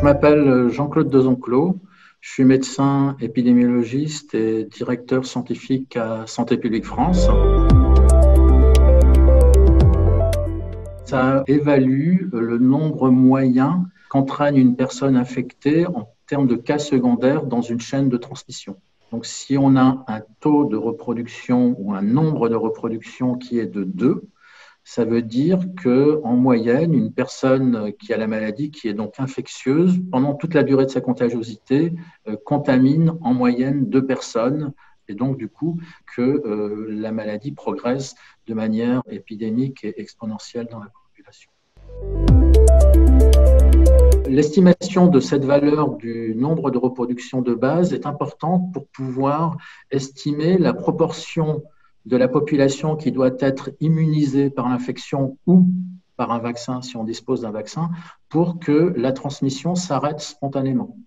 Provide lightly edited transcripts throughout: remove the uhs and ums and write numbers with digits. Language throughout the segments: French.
m'appelle Jean-Claude Dezonclos, je suis médecin épidémiologiste et directeur scientifique à Santé publique France. Ça évalue le nombre moyen qu'entraîne une personne infectée en termes de cas secondaires dans une chaîne de transmission. Donc si on a un taux de reproduction ou un nombre de reproduction qui est de 2, ça veut dire qu'en moyenne, une personne qui a la maladie, qui est donc infectieuse, pendant toute la durée de sa contagiosité, contamine en moyenne 2 personnes, et donc du coup que la maladie progresse de manière épidémique et exponentielle dans la population. L'estimation de cette valeur du nombre de reproductions de base est importante pour pouvoir estimer la proportion de la population qui doit être immunisée par l'infection ou par un vaccin, si on dispose d'un vaccin, pour que la transmission s'arrête spontanément.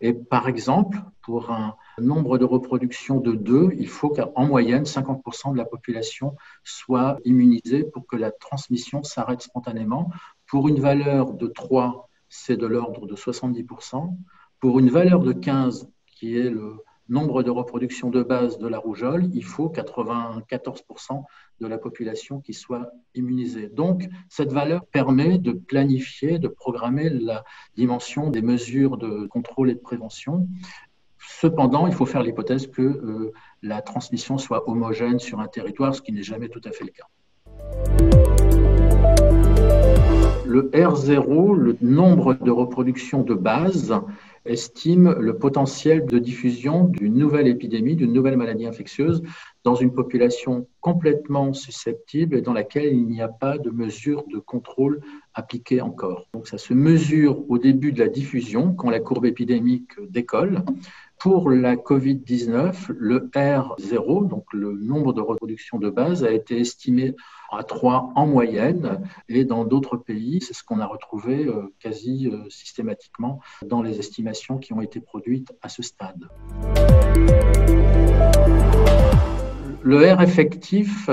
Et par exemple, pour un nombre de reproduction de 2, il faut qu'en moyenne, 50% de la population soit immunisée pour que la transmission s'arrête spontanément. Pour une valeur de 3, c'est de l'ordre de 70%. Pour une valeur de 15, qui est le nombre de reproductions de base de la rougeole, il faut 94% de la population qui soit immunisée. Donc, cette valeur permet de planifier, de programmer la dimension des mesures de contrôle et de prévention. Cependant, il faut faire l'hypothèse que la transmission soit homogène sur un territoire, ce qui n'est jamais tout à fait le cas. Le R0, le nombre de reproductions de base, estime le potentiel de diffusion d'une nouvelle épidémie, d'une nouvelle maladie infectieuse dans une population complètement susceptible et dans laquelle il n'y a pas de mesure de contrôle appliquée encore. Donc ça se mesure au début de la diffusion, quand la courbe épidémique décolle. Pour la Covid-19, le R0, donc le nombre de reproductions de base, a été estimé à 3 en moyenne, et dans d'autres pays, c'est ce qu'on a retrouvé quasi systématiquement dans les estimations qui ont été produites à ce stade. Le R effectif,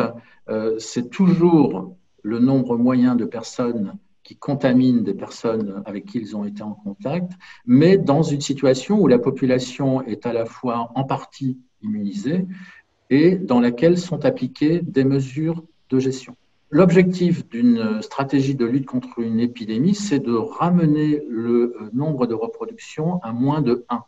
c'est toujours le nombre moyen de personnes qui contaminent des personnes avec qui ils ont été en contact, mais dans une situation où la population est à la fois en partie immunisée et dans laquelle sont appliquées des mesures de gestion. L'objectif d'une stratégie de lutte contre une épidémie, c'est de ramener le nombre de reproductions à moins de 1.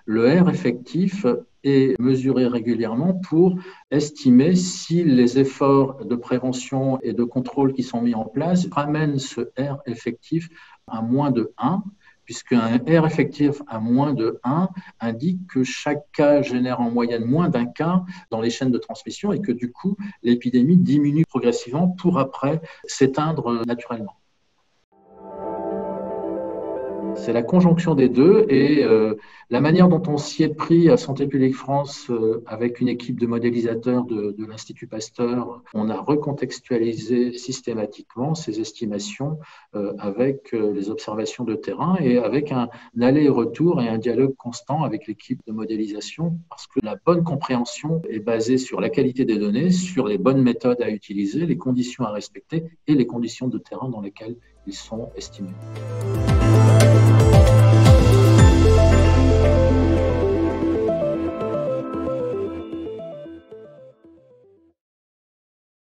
Le R effectif est mesuré régulièrement pour estimer si les efforts de prévention et de contrôle qui sont mis en place ramènent ce R effectif à moins de 1, puisqu'un R effectif à moins de 1 indique que chaque cas génère en moyenne moins d'un cas dans les chaînes de transmission et que du coup, l'épidémie diminue progressivement pour après s'éteindre naturellement. C'est la conjonction des deux et la manière dont on s'y est pris à Santé publique France avec une équipe de modélisateurs de l'Institut Pasteur, on a recontextualisé systématiquement ces estimations avec les observations de terrain et avec un aller-retour et un dialogue constant avec l'équipe de modélisation parce que la bonne compréhension est basée sur la qualité des données, sur les bonnes méthodes à utiliser, les conditions à respecter et les conditions de terrain dans lesquelles ils sont estimés.